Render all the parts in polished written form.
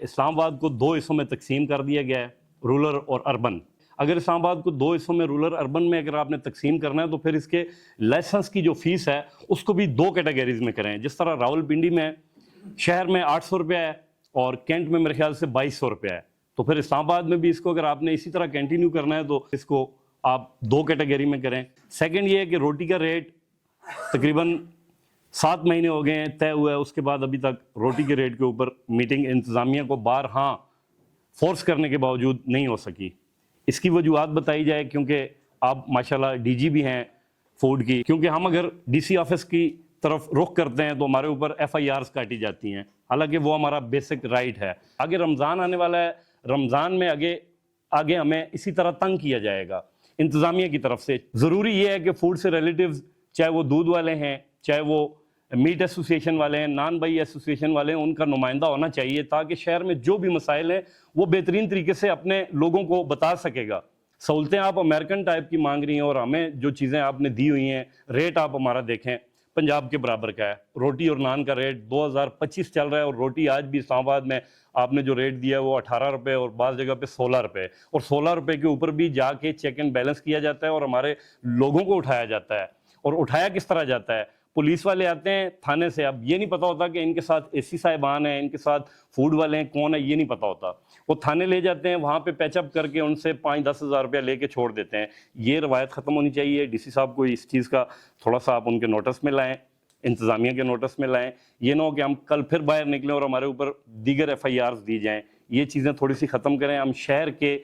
اسلام آباد کو دو حصوں میں تقسیم کر دیا گیا ہے، رولر اور اربن۔ اگر اسلام آباد کو دو حصوں میں رولر اربن میں اگر آپ نے تقسیم کرنا ہے تو پھر اس کے لائسنس کی جو فیس ہے اس کو بھی دو کیٹیگریز میں کریں۔ جس طرح راول پنڈی میں شہر میں 800 روپیہ ہے اور کینٹ میں میرے خیال سے 2200 روپیہ ہے، تو پھر اسلام آباد میں بھی اس کو اگر آپ نے اسی طرح کنٹینیو کرنا ہے تو اس کو آپ دو کیٹیگری میں کریں۔ سیکنڈ یہ ہے کہ روٹی کا ریٹ تقریباً 7 مہینے ہو گئے ہیں طے ہوا ہے، اس کے بعد ابھی تک روٹی کے ریٹ کے اوپر میٹنگ انتظامیہ کو بارہا فورس کرنے کے باوجود نہیں ہو سکی۔ اس کی وجوہات بتائی جائے کیونکہ آپ ماشاءاللہ ڈی جی بھی ہیں فوڈ کی، کیونکہ ہم اگر ڈی سی آفس کی طرف رخ کرتے ہیں تو ہمارے اوپر ایف آئی آرز کاٹی جاتی ہیں، حالانکہ وہ ہمارا بیسک رائٹ ہے۔ آگے رمضان آنے والا ہے، رمضان میں آگے ہمیں اسی طرح تنگ کیا جائے گا انتظامیہ کی طرف سے۔ ضروری یہ ہے کہ فوڈ سے ریلیٹیوز، چاہے وہ دودھ والے ہیں، چاہے وہ میٹ ایسوسیشن والے ہیں، نان بائی ایسوسیشن والے ہیں، ان کا نمائندہ ہونا چاہیے تاکہ شہر میں جو بھی مسائل ہیں وہ بہترین طریقے سے اپنے لوگوں کو بتا سکے گا۔ سہولتیں آپ امریکن ٹائپ کی مانگ رہی ہیں اور ہمیں جو چیزیں آپ نے دی ہوئی ہیں، ریٹ آپ ہمارا دیکھیں پنجاب کے برابر کا ہے۔ روٹی اور نان کا ریٹ 2025 چل رہا ہے اور روٹی آج بھی اسلام آباد میں آپ نے جو ریٹ دیا ہے وہ 18 روپے اور بعض جگہ پہ 16 روپے، اور 16 روپے کے اوپر بھی جا کے چیک اینڈ بیلنس کیا جاتا ہے اور ہمارے لوگوں کو اٹھایا جاتا ہے۔ اور اٹھایا کس طرح جاتا ہے؟ پولیس والے آتے ہیں تھانے سے، اب یہ نہیں پتا ہوتا کہ ان کے ساتھ اے سی صاحبان ہیں، ان کے ساتھ فوڈ والے ہیں، کون ہے یہ نہیں پتا ہوتا۔ وہ تھانے لے جاتے ہیں، وہاں پہ پیچ اپ کر کے ان سے 5-10 ہزار روپیہ لے کے چھوڑ دیتے ہیں۔ یہ روایت ختم ہونی چاہیے۔ ڈی سی صاحب کو اس چیز کا تھوڑا سا آپ ان کے نوٹس میں لائیں، انتظامیہ کے نوٹس میں لائیں۔ یہ نہ ہو کہ ہم کل پھر باہر نکلیں اور ہمارے اوپر دیگر ایف آئی آرز دی جائیں۔ یہ چیزیں تھوڑی سی ختم کریں۔ ہم شہر کے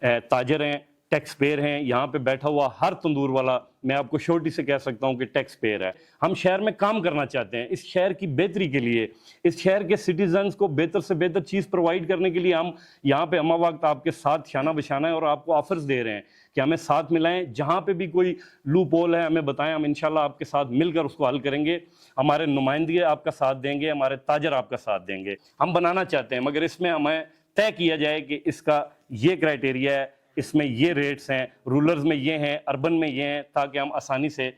تاجر ہیں، ٹیکس پیئر ہیں، یہاں پہ بیٹھا ہوا ہر تندور والا میں آپ کو شورٹی سے کہہ سکتا ہوں کہ ٹیکس پیئر ہے۔ ہم شہر میں کام کرنا چاہتے ہیں، اس شہر کی بہتری کے لیے، اس شہر کے سٹیزنز کو بہتر سے بہتر چیز پرووائڈ کرنے کے لیے ہم یہاں پہ ہمہ وقت آپ کے ساتھ شانہ بشانہ ہے اور آپ کو آفرز دے رہے ہیں کہ ہمیں ساتھ ملائیں۔ جہاں پہ بھی کوئی لوپ ہول ہے ہمیں بتائیں، ہم انشاءاللہ آپ کے ساتھ مل کر اس کو حل کریں گے۔ ہمارے نمائندگی آپ کا ساتھ دیں گے، ہمارے تاجر آپ کا ساتھ دیں گے۔ ہم بنانا چاہتے ہیں مگر اس میں ہمیں طے کیا جائے کہ اس کا یہ کرائٹیریا ہے، اس میں یہ ریٹس ہیں، رولرز میں یہ ہیں، اربن میں یہ ہیں، تاکہ ہم آسانی سے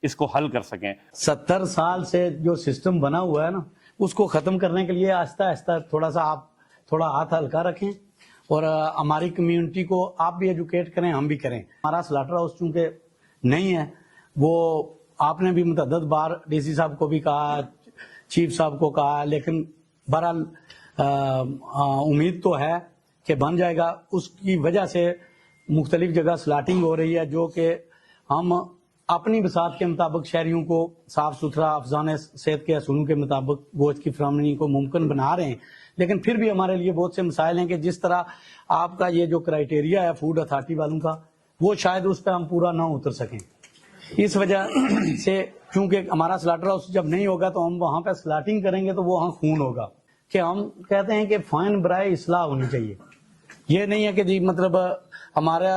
اس کو حل کر سکیں۔ 70 سال سے جو سسٹم بنا ہوا ہے نا، اس کو ختم کرنے کے لیے آہستہ آہستہ تھوڑا سا آپ تھوڑا ہاتھ ہلکا رکھیں اور ہماری کمیونٹی کو آپ بھی ایجوکیٹ کریں، ہم بھی کریں۔ ہمارا سلاٹر ہاؤس چونکہ نہیں ہے، وہ آپ نے بھی متعدد بار ڈی سی صاحب کو بھی کہا، چیف صاحب کو کہا، لیکن بہرحال امید تو ہے کہ بن جائے گا۔ اس کی وجہ سے مختلف جگہ سلاٹنگ ہو رہی ہے جو کہ ہم اپنی بساط کے مطابق شہریوں کو صاف ستھرا افزان صحت کے اصولوں کے مطابق گوشت کی فراہمی کو ممکن بنا رہے ہیں، لیکن پھر بھی ہمارے لیے بہت سے مسائل ہیں کہ جس طرح آپ کا یہ جو کرائیٹیریا ہے فوڈ اتھارٹی والوں کا، وہ شاید اس پہ ہم پورا نہ اتر سکیں۔ اس وجہ سے چونکہ ہمارا سلاٹر ہاؤس جب نہیں ہوگا تو ہم وہاں پہ سلاٹنگ کریں گے تو وہ وہاں خون ہوگا، کہ ہم کہتے ہیں کہ فائن برائے اصلاح ہونی چاہیے۔ یہ نہیں ہے کہ جی مطلب ہمارا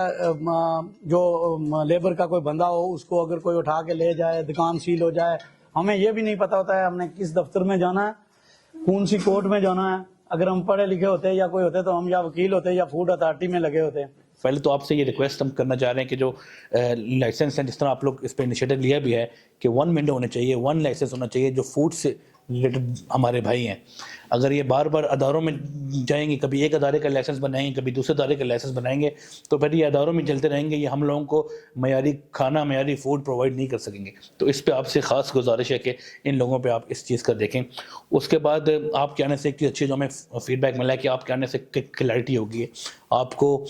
جو لیبر کا کوئی بندہ ہو اس کو اگر کوئی اٹھا کے لے جائے، دکان سیل ہو جائے، ہمیں یہ بھی نہیں پتا ہوتا ہے ہم نے کس دفتر میں جانا ہے، کون سی کورٹ میں جانا ہے۔ اگر ہم پڑھے لکھے ہوتے یا کوئی ہوتے تو ہم یا وکیل ہوتے یا فوڈ اتھارٹی میں لگے ہوتے۔ پہلے تو آپ سے یہ ریکویسٹ ہم کرنا چاہ رہے ہیں کہ جو لائسنس ہیں، جس طرح آپ لوگ اس پہ انیشیٹو لیا بھی ہے کہ 1 ونڈو ہونا چاہیے، 1 لائسنس ہونا چاہیے جو فوڈ سے ریلیٹڈ ہمارے بھائی ہیں۔ اگر یہ بار بار اداروں میں جائیں گے، کبھی ایک ادارے کا لائسنس بنائیں گے، کبھی دوسرے ادارے کا لائسنس بنائیں گے، تو پھر یہ اداروں میں چلتے رہیں گے، یہ ہم لوگوں کو معیاری کھانا، معیاری فوڈ پرووائڈ نہیں کر سکیں گے۔ تو اس پہ آپ سے خاص گزارش ہے کہ ان لوگوں پہ آپ اس چیز کا دیکھیں۔ اس کے بعد آپ کے آنے سے ایک چیز اچھی جو ہمیں فیڈ بیک ملا ہے کہ آپ کے آنے سے کلیئرٹی ہوگی، آپ کو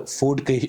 فوڈ کے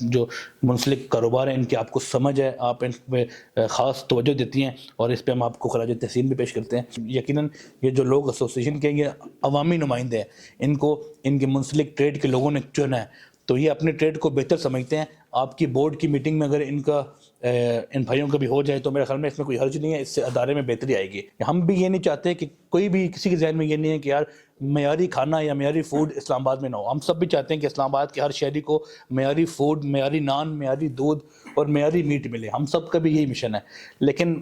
جو منسلک کاروبار ہیں ان کی آپ کو سمجھ ہے، آپ ان پہ خاص توجہ دیتی ہیں اور اس پہ ہم آپ کو خراج تحسین بھی پیش کرتے ہیں۔ یقیناً یہ جو لوگ ایسوسیشن کے یہ عوامی نمائندے ہیں، ان کو ان کے منسلک ٹریڈ کے لوگوں نے چنا ہے، تو یہ اپنے ٹریڈ کو بہتر سمجھتے ہیں۔ آپ کی بورڈ کی میٹنگ میں اگر ان بھائیوں کا بھی ہو جائے تو میرے خیال میں اس میں کوئی حرج نہیں ہے، اس سے ادارے میں بہتری آئے گی۔ ہم بھی یہ نہیں چاہتے کہ کوئی بھی کسی کے ذہن میں یہ نہیں ہے کہ یار معیاری کھانا یا معیاری فوڈ اسلام آباد میں نہ ہو۔ ہم سب بھی چاہتے ہیں کہ اسلام آباد کے ہر شہری کو معیاری فوڈ، معیاری نان، معیاری دودھ اور معیاری میٹ ملے۔ ہم سب کا بھی یہی مشن ہے، لیکن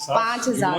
5000